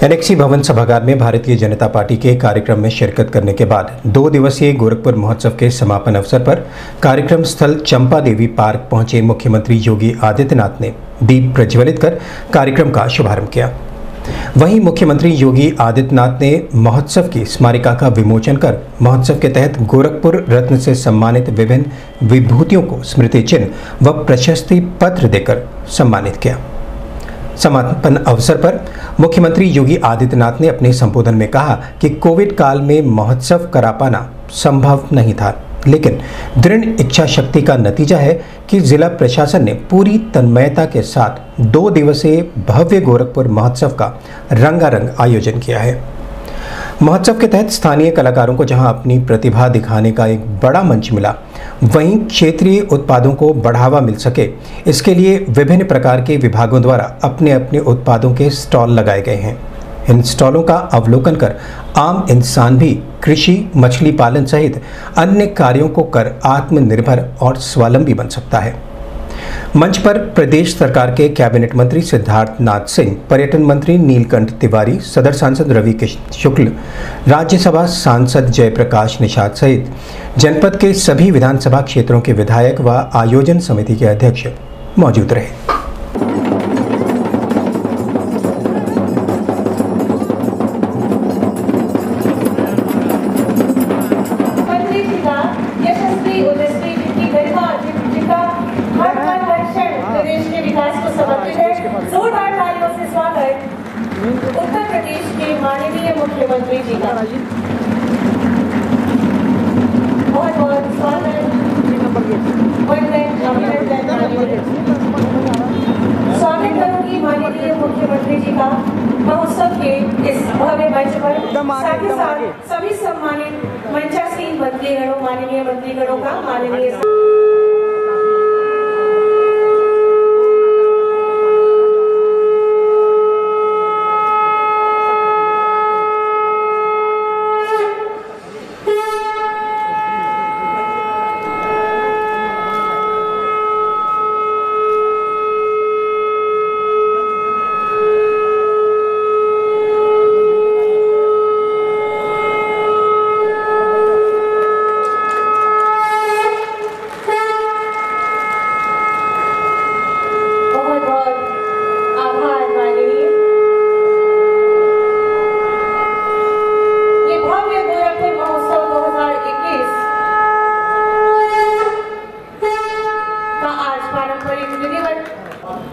Annexe भवन सभागार में भारतीय जनता पार्टी के कार्यक्रम में शिरकत करने के बाद 2 दिवसीय गोरखपुर महोत्सव के समापन अवसर पर कार्यक्रम स्थल चंपा देवी पार्क पहुंचे मुख्यमंत्री योगी आदित्यनाथ ने दीप प्रज्वलित कर कार्यक्रम का शुभारंभ किया। वहीं मुख्यमंत्री योगी आदित्यनाथ ने महोत्सव की स्मारिका का विमोचन कर महोत्सव के तहत गोरखपुर रत्न से सम्मानित विभिन्न विभूतियों को स्मृति चिन्ह व प्रशस्ति पत्र देकर सम्मानित किया। समापन अवसर पर मुख्यमंत्री योगी आदित्यनाथ ने अपने संबोधन में कहा कि कोविड काल में महोत्सव करा पाना संभव नहीं था, लेकिन दृढ़ इच्छा शक्ति का नतीजा है कि जिला प्रशासन ने पूरी तन्मयता के साथ 2 दिवसीय भव्य गोरखपुर महोत्सव का रंगारंग आयोजन किया है। महोत्सव के तहत स्थानीय कलाकारों को जहां अपनी प्रतिभा दिखाने का एक बड़ा मंच मिला, वहीं क्षेत्रीय उत्पादों को बढ़ावा मिल सके, इसके लिए विभिन्न प्रकार के विभागों द्वारा अपने अपने उत्पादों के स्टॉल लगाए गए हैं। इन स्टॉलों का अवलोकन कर आम इंसान भी कृषि, मछली पालन सहित अन्य कार्यों को कर आत्मनिर्भर और स्वावलंबी बन सकता है। मंच पर प्रदेश सरकार के कैबिनेट मंत्री सिद्धार्थ नाथ सिंह, पर्यटन मंत्री नीलकंठ तिवारी, सदर सांसद रवि किशन शुक्ल, राज्यसभा सांसद जयप्रकाश निषाद सहित जनपद के सभी विधानसभा क्षेत्रों के विधायक व आयोजन समिति के अध्यक्ष मौजूद रहे। जोरदार तालियों से स्वागत उत्तर प्रदेश के माननीय मुख्यमंत्री जी का। बहुत बहुत स्वागत। स्वागत करूंगी माननीय मुख्यमंत्री जी का महोत्सव के इस भव्य मंच पर। साथ ही साथ सभी सम्मानित मंचासीन मंत्रीगणों, माननीय मंत्रीगणों का माननीय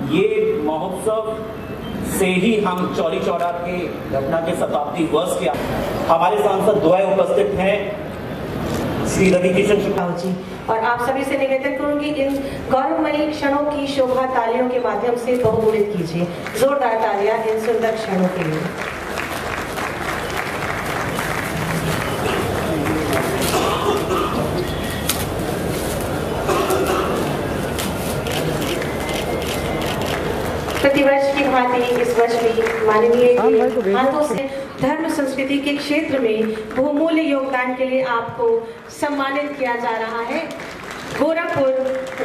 ये महोत्सव से ही हम चौरी चौरा के घटना के शताब्दी वर्ष के हमारे सांसद द्वय उपस्थित हैं, श्री रवि किशन शुक्ला जी, और आप सभी से निवेदन करूंगी इन गौरवमयी क्षणों की शोभा तालियों के माध्यम से बहुगुणित कीजिए। जोरदार तालियां इन सुंदर क्षणों के लिए। प्रतिवर्ष की भांति इस वर्ष भी माननीय हाथों से धर्म संस्कृति के क्षेत्र में बहुमूल्य योगदान के लिए आपको सम्मानित किया जा रहा है गोरखपुर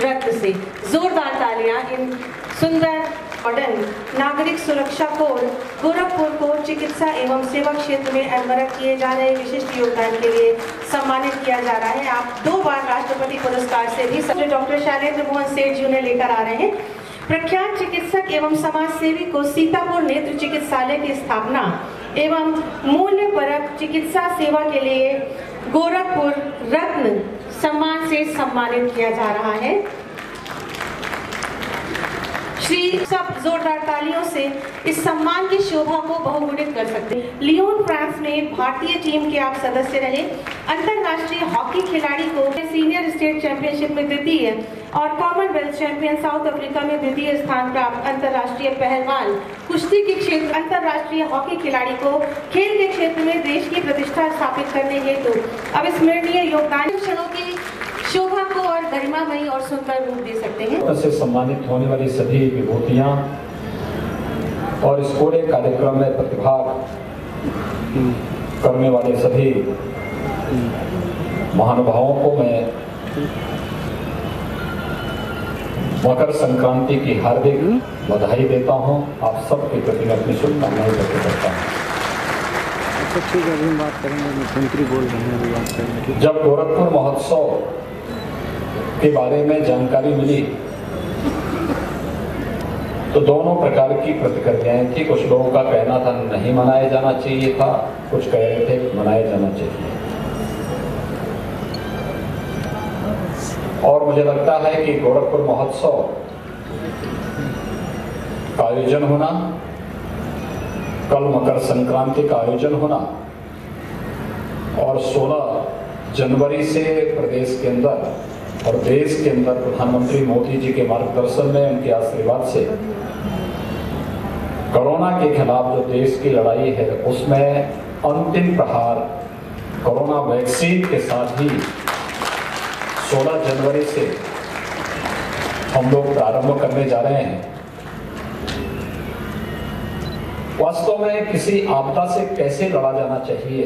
रत्न से। जोरदार तालियां इन सुंदर मॉडर्न नागरिक सुरक्षा कोड गोरखपुर को चिकित्सा एवं सेवा क्षेत्र में अनवरत किए जा रहे विशिष्ट योगदान के लिए सम्मानित किया जा रहा है। आप 2 बार राष्ट्रपति पुरस्कार से भी डॉक्टर शैलेंद्र मोहन सेठ जी ने लेकर आ रहे हैं। प्रख्यात चिकित्सक एवं समाज सेवी को सीतापुर नेत्र चिकित्सालय की स्थापना एवं मूल्य परक चिकित्सा सेवा के लिए गोरखपुर रत्न सम्मान से सम्मानित किया जा रहा है। श्री सब जोरदार तालियों से इस सम्मान की शोभा को बहुगुणित कर सकते हैं। लियोन फ्रांस में भारतीय टीम के आप सदस्य रहे, अंतरराष्ट्रीय हॉकी खिलाड़ी को सीनियर स्टेट चैंपियनशिप में द्वितीय और कॉमनवेल्थ चैंपियन साउथ अफ्रीका में द्वितीय स्थान प्राप्त, अंतरराष्ट्रीय पहलवान कुश्ती के क्षेत्र अंतरराष्ट्रीय हॉकी खिलाड़ी को खेल के क्षेत्र में देश की प्रतिष्ठा स्थापित करने हेतु अविस्मरणीय योगदान क्षणों की शोभा को और गरिमामयी और सुंदर रूप दे सकते हैं। से सम्मानित होने वाली सभी विभूतियां और इस पूरे कार्यक्रम में प्रतिभाग करने वाले सभी महानुभावों को मैं मकर संक्रांति की हार्दिक बधाई देता हूं। आप सबके प्रति मैं अपनी शुभकामनाएं व्यक्त करता हूं। ठीक है, अभी हम बात करेंगे, मुख्यमंत्री बोल रहे हैं, अभी बात करेंगे। जब गोरखपुर महोत्सव के बारे में जानकारी मिली तो दोनों प्रकार की प्रतिक्रियाएं थी। कुछ लोगों का कहना था नहीं मनाया जाना चाहिए था, कुछ कह रहे थे मनाया जाना चाहिए। और मुझे लगता है कि गोरखपुर महोत्सव का आयोजन होना, कल मकर संक्रांति का आयोजन होना और 16 जनवरी से प्रदेश के अंदर और देश के अंदर प्रधानमंत्री मोदी जी के मार्गदर्शन में, उनके आशीर्वाद से कोरोना के खिलाफ जो देश की लड़ाई है उसमें अंतिम प्रहार कोरोना वैक्सीन के साथ ही 16 जनवरी से हम लोग प्रारंभ करने जा रहे हैं। वास्तव में किसी आपदा से कैसे लड़ा जाना चाहिए,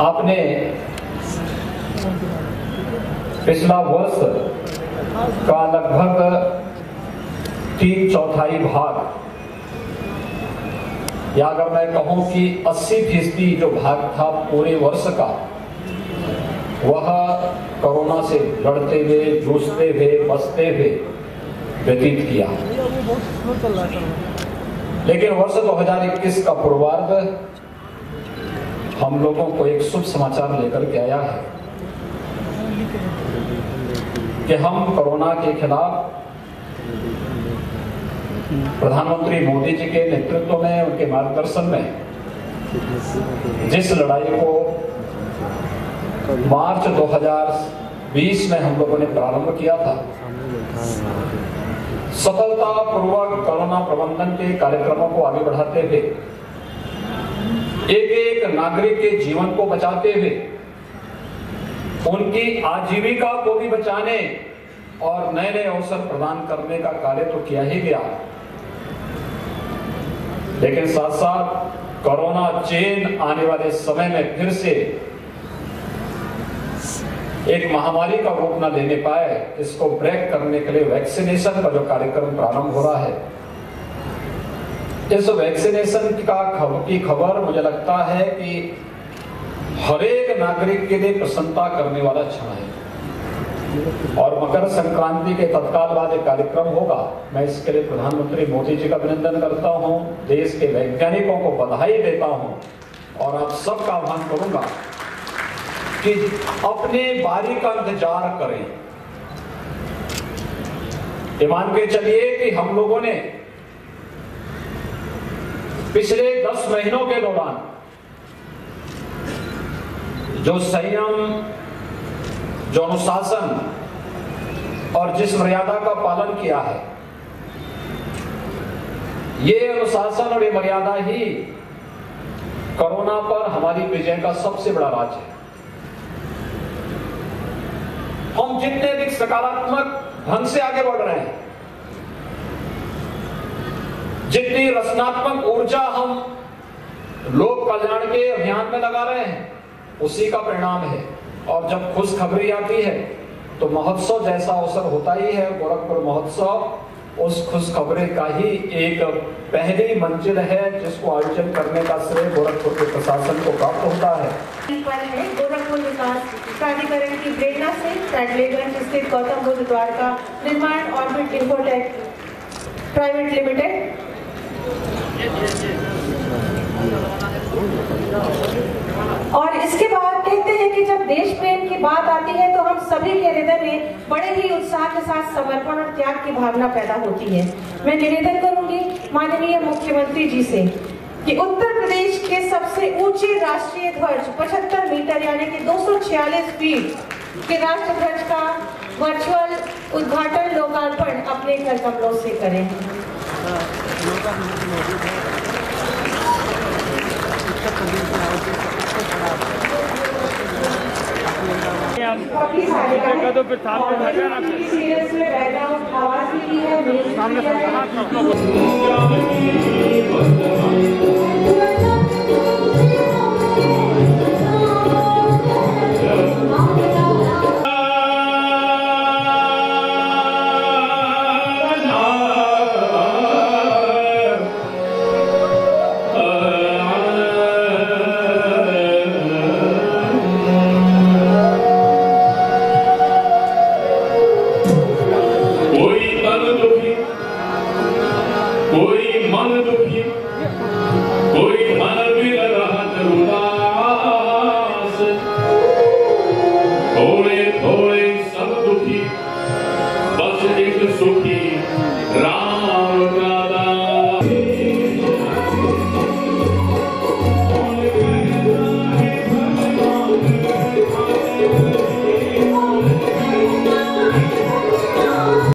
आपने पिछला वर्ष का लगभग 3/4 भाग, या अगर मैं कहूं कि 80% जो भाग था पूरे वर्ष का, वह कोरोना से लड़ते हुए, जूझते हुए, बचते हुए व्यतीत किया। लेकिन वर्ष 2021 का पूर्वार्ध हम लोगों को एक शुभ समाचार लेकर के आया है कि हम कोरोना के खिलाफ प्रधानमंत्री मोदी जी के नेतृत्व में, उनके मार्गदर्शन में जिस लड़ाई को मार्च 2020 में हम लोगों ने प्रारंभ किया था, सफलतापूर्वक कोरोना प्रबंधन के कार्यक्रमों को आगे बढ़ाते हुए, एक एक नागरिक के जीवन को बचाते हुए, उनकी आजीविका को भी बचाने और नए नए अवसर प्रदान करने का कार्य तो किया ही गया, लेकिन साथ साथ कोरोना चेन आने वाले समय में फिर से एक महामारी का रूप न लेने पाए, इसको ब्रेक करने के लिए वैक्सीनेशन का जो कार्यक्रम प्रारंभ हो रहा है, इस वैक्सीनेशन की खबर मुझे लगता है कि हर एक नागरिक के लिए प्रसन्नता करने वाला क्षण है। और मकर संक्रांति के तत्काल बाद एक कार्यक्रम होगा। मैं इसके लिए प्रधानमंत्री मोदी जी का अभिनंदन करता हूं, देश के वैज्ञानिकों को बधाई देता हूं और आप सबका आह्वान करूंगा कि अपने बारी का इंतजार करें। ये मान के चलिए कि हम लोगों ने पिछले 10 महीनों के दौरान जो संयम, जो अनुशासन और जिस मर्यादा का पालन किया है, ये अनुशासन और ये मर्यादा ही कोरोना पर हमारी विजय का सबसे बड़ा राज है। हम जितने अधिक सकारात्मक ढंग से आगे बढ़ रहे हैं, जितनी रचनात्मक ऊर्जा हम लोक कल्याण के अभियान में लगा रहे हैं, उसी का परिणाम है। और जब खुशखबरी आती है तो महोत्सव जैसा अवसर होता ही है। गोरखपुर महोत्सव उस खुशखबरी का ही एक पहली मंजिल है, जिसको आयोजन करने का श्रेय गोरखपुर के प्रशासन को प्राप्त होता है। गोरखपुर विकास प्राधिकरण की प्रेरणा से पैडलेगंज स्थित गौतम बुद्ध द्वार का निर्माण ऑर्बिट इंफोटेक प्राइवेट लिमिटेड और इसके बाद कहते हैं कि जब देश प्रेम की बात आती है तो हम सभी के हृदय में बड़े ही उत्साह के साथ समर्पण और त्याग की भावना पैदा होती है। मैं निवेदन करूंगी माननीय मुख्यमंत्री जी से कि उत्तर प्रदेश के सबसे ऊंचे राष्ट्रीय ध्वज 75 मीटर यानी कि 246 फीट के राष्ट्र ध्वज का वर्चुअल उद्घाटन लोकार्पण अपने घर कमलों से करें। सीरियस में बैकग्राउंड आवाज भी की है।